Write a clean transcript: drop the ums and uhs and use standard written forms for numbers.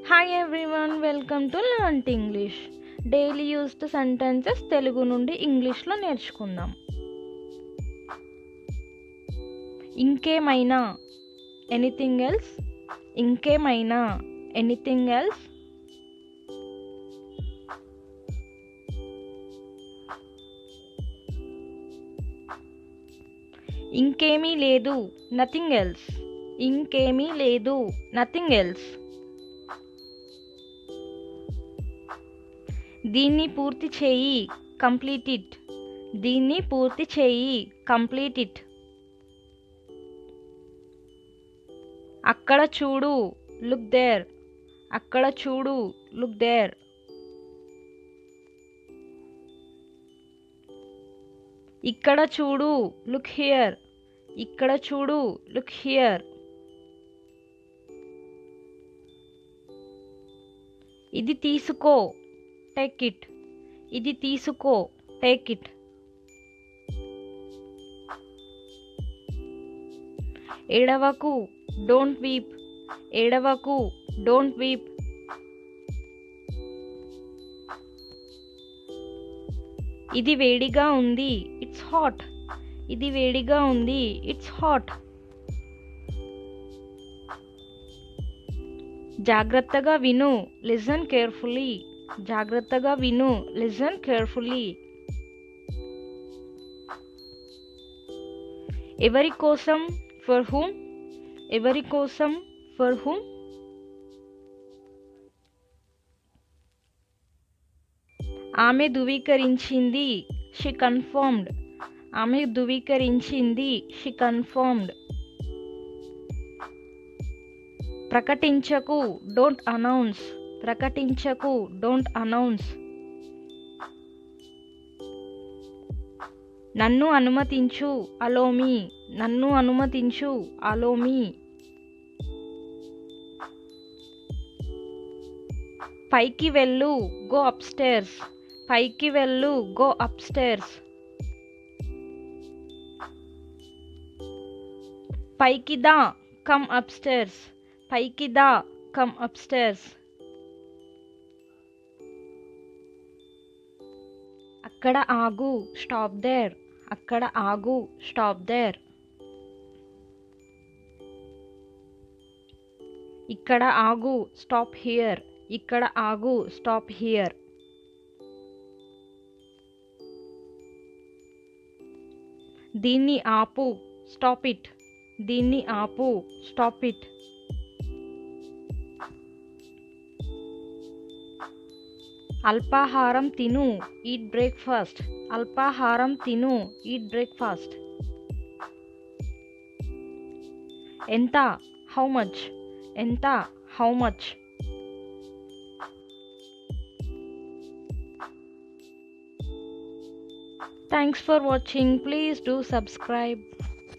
Hi everyone, welcome to learn English. Daily used sentences Telugu నుండి ఇంగ్లీష్లో నేర్చుకుందాం. ఇంకేమైనా, ఎనీథింగ్ ఎల్స్. ఇంకేమైనా, ఎనీథింగ్ ఎల్స్. ఇంకేమీ లేదు, నథింగ్ ఎల్స్. ఇంకేమీ లేదు, నథింగ్ ఎల్స్. దీన్ని పూర్తి చేయి, కంప్లీట్ ఇట్. దీన్ని పూర్తి చేయి, కంప్లీట్ ఇట్. అక్కడ చూడు, లుక్ దేర్. అక్కడ చూడు, లుక్ దేర్. ఇక్కడ చూడు, లుక్ హియర్. ఇక్కడ చూడు, లుక్ హియర్. ఇది తీసుకో, టేక్ ఇట్. ఇది తీసుకో, టేక్ ఇట్. ఏడవకు, డోంట్ వీప్. ఏడవకు, డోంట్ వీప్. ఇది వేడిగా ఉంది, ఇట్స్ హాట్. ఇది వేడిగా ఉంది, ఇట్స్ హాట్. జాగ్రత్తగా విను, లిసన్ కేర్ఫుల్లీ. జాగ్రత్తగా విను, లిసన్ కేర్ఫుల్లీ. ఎవరి కోసం, ఫర్ హూమ్. ఎవరి కోసం, ఫర్ హూమ్. ఆమె ధృవీకరించింది, షీ కన్ఫర్మ్డ్. ఆమె ధృవీకరించింది, షీ కన్ఫర్మ్డ్. ప్రకటించకు, డోంట్ అనౌన్స్. ప్రకటించకు, డోంట్ అనౌన్స్. నన్ను అనుమతించు, అలో మీ. నన్ను అనుమతించు, అలో మీ. పైకి వెళ్ళు, గో అప్స్టైర్స్. పైకి వెళ్ళు, గో అప్స్టైర్స్. పైకి దా, కమ్ అప్స్టైర్స్. పైకి దా, కమ్ అప్స్టైర్స్. అక్కడ ఆగు, స్టాప్ దేర్. అక్కడ ఆగు, స్టాప్ దేర్. ఇక్కడ ఆగు, స్టాప్ హియర్. ఇక్కడ ఆగు, స్టాప్ హియర్. దీన్ని ఆపు, స్టాప్ ఇట్. దీన్ని ఆపు, స్టాప్ ఇట్. అల్పాహారం తిను, ఈట్ బ్రేక్ఫాస్ట్. అల్పాహారం తిను, ఈట్ బ్రేక్ఫాస్ట్. ఎంత, హౌ మచ్. ఎంత, how much. Thanks for watching. Please do subscribe.